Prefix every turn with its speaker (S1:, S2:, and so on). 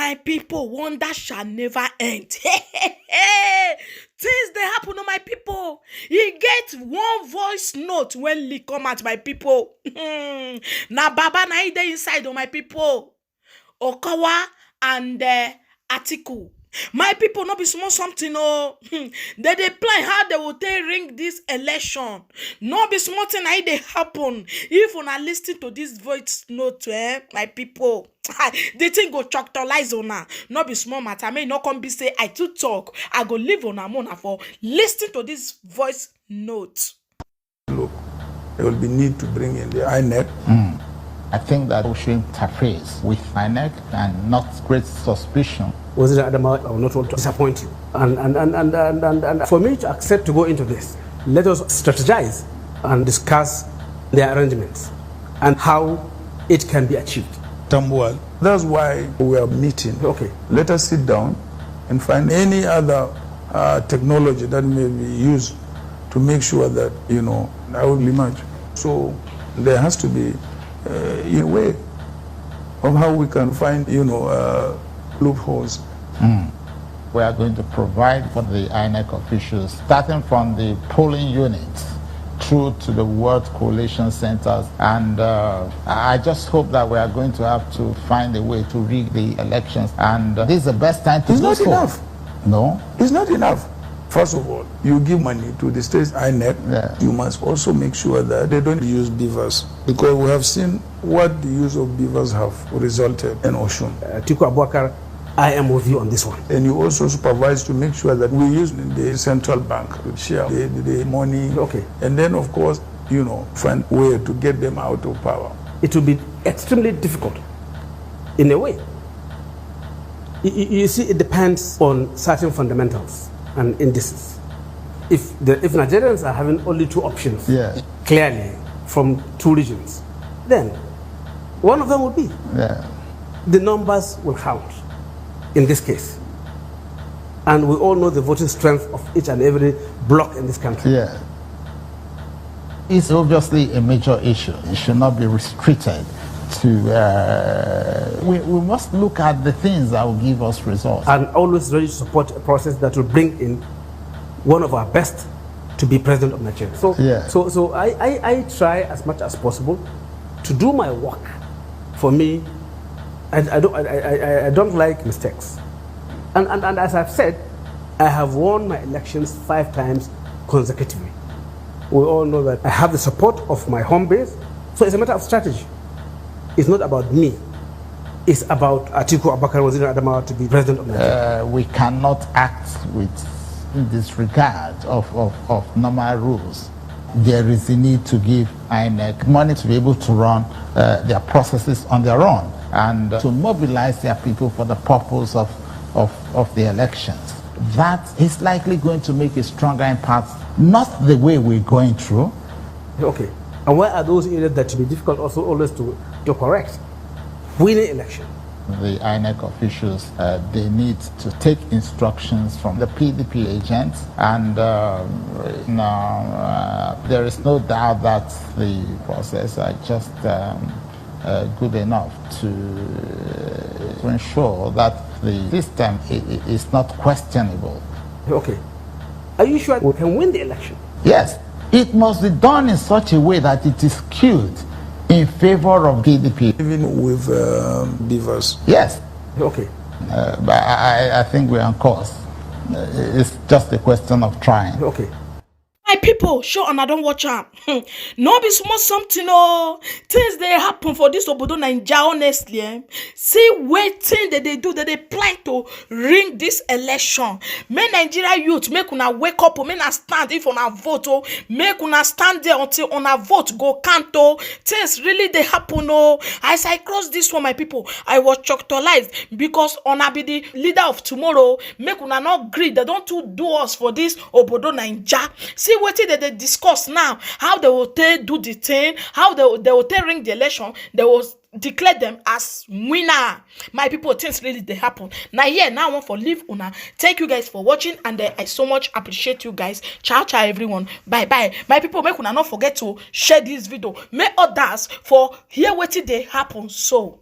S1: My people, wonder shall never end. Things they happen to my people. You get one voice note when leak come at my people. Na Baba na ide inside of my people. Okowa and Atiku. My people not be small something they plan how they will take ring this election. Not be small thing how they happen. If una listen to this voice note, my people, the thing go choctolize ona. Not be small matter. I may not come be say I too talk. I go live on a mona for listen to this voice note.
S2: Look, there will be need to bring in the INEC.
S3: I think that we should interface with INEC and not create suspicion.
S4: Was it Adama? I will not want to disappoint you. And for me to accept to go into this, let us strategize and discuss the arrangements and how it can be achieved.
S2: Tambual. That's why we are meeting.
S4: Okay.
S2: Let us sit down and find any other technology that may be used to make sure that, that will emerge. So there has to be a way of how we can find, loopholes.
S3: We are going to provide for the INEC officials, starting from the polling units through to the World Coalition Centers. And I just hope that we are going to have to find a way to rig the elections. And this is the best time to do so.
S2: It's not enough.
S3: No?
S2: It's not enough. First of all, you give money to the state INEC.
S3: Yeah.
S2: You must also make sure that they don't use beavers, because we have seen what the use of beavers have resulted in Oshun.
S4: Atiku Abubakar, I am with you on this one.
S2: And you also supervise to make sure that we use the central bank to share the money.
S4: Okay.
S2: And then, of course, find a way to get them out of power.
S4: It will be extremely difficult in a way. You see, it depends on certain fundamentals and indices. If Nigerians are having only two options, clearly from two regions, then one of them will be. The numbers will count in this case. And we all know the voting strength of each and every bloc in this country.
S3: It's obviously a major issue. It should not be restricted to... we must look at the things that will give us results.
S4: And always ready to support a process that will bring in one of our best to be president of Nigeria. So I try as much as possible to do my work. For me, I don't like mistakes. And as I've said, I have won my elections 5 times consecutively. We all know that I have the support of my home base. So it's a matter of strategy. It's not about me. It's about Atiku Abubakar Waziri Adamawa to be president of Nigeria.
S3: We cannot act with disregard of normal rules. There is a need to give INEC money to be able to run their processes on their own and to mobilize their people for the purpose of the elections. That is likely going to make a stronger impact, not the way we're going through.
S4: Okay. And where are those areas that will be difficult also always to correct? Winning election.
S3: The INEC officials, they need to take instructions from the PDP agents, and there is no doubt that the process are just good enough to ensure that the system is not questionable.
S4: Okay. Are you sure we can win the election?
S3: Yes. It must be done in such a way that it is skewed in favor of PDP.
S2: Even with beavers.
S3: Yes.
S4: Okay.
S3: But I think we're on course. It's just a question of trying.
S4: Okay.
S1: My people, sure, and I don't watch am. No be small something, things they happen for this obodo Naija, honestly. See wetin they do, that they plan to ring this election. Make Nigeria youth, make una wake up, make una stand if una vote, make una stand there until una vote go count. Things really they happen. As I cross this one, my people, I was choctolized because una be the leader of tomorrow. Make una not greed. They don't do us for this obodo Naija. See what they discuss now, how they will do the thing, how they will ring the election, they will declare them as winner. My people, things really they happen. Now I want for leave una. Thank you guys for watching, and I so much appreciate you guys. Ciao everyone. Bye. My people, make una not forget to share this video. Make others for hear what they happen. So